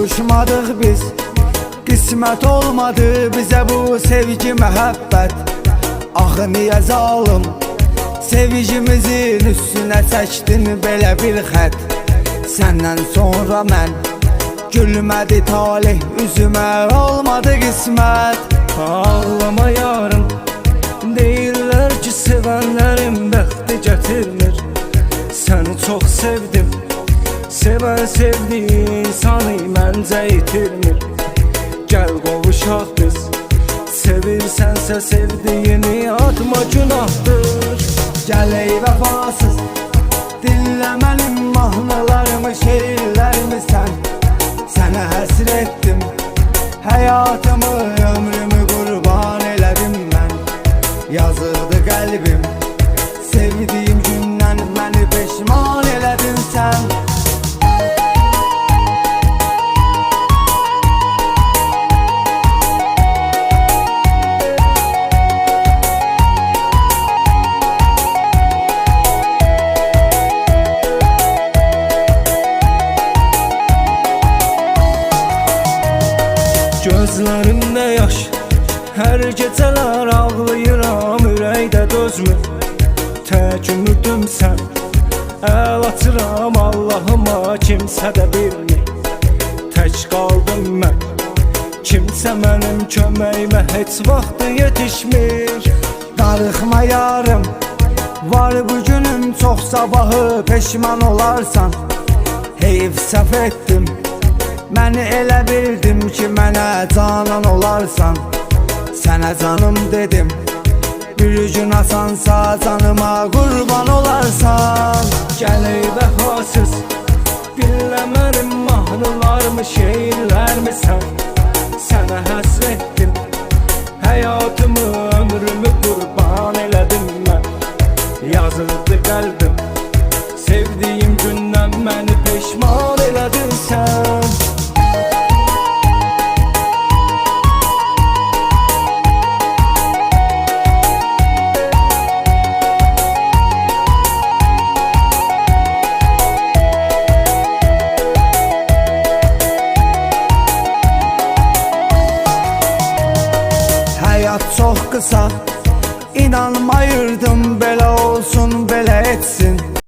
kavuşmadık biz. Qismət olmadı bizə bu sevgi məhəbbət. Axı niyə zalım sevgimizin üstünə çəkdin belə bir xət. Səndən sonra mən gülmədi talih üzümə, olmadı qismət. Ağlama yarım, deyirlər ki sevənlərin bəxti gətirmir. Səni çox sevdim, sevən sevdiyi insanı məncə itirmir. Gəl qovuşaq biz, sevirsənsə sevdiyini atma günahdır. Gəl ey vəfasız, dinlə mənim mahnılarımı, şeirlərimi sən. Sənə həsr etdim, həyatımı, ömrümü qurban elədim mən. Yazıqdı qəlbim, sevdiyim gündən məni peşman elədin sən. Gözlərimdə yaş, hər gecələr ağlayıram, ürəkdə dözmür. Tək ümidüm sən, əl açıram Allahıma, kimsə də bilmir. Tək qaldım mən, kimsə mənim köməyimə heç vaxt yetişmir. Darıxma yarım, var bu günüm çox, sabahı peşman olarsan. Heyf səhv etdim, məni elə bildim ki mənə canan olarsan. Sənə canım dedim, bir gün asansa canıma qurban olarsan. Gəl ey vəfasız, dinlə mənim mahnılarımı, şeirlərimi sən. Sənə həsr etdim, həyatımı, ömrümü qurban elədim mən. Yazıldı qəlbim, sevdiyim gündən məni peşman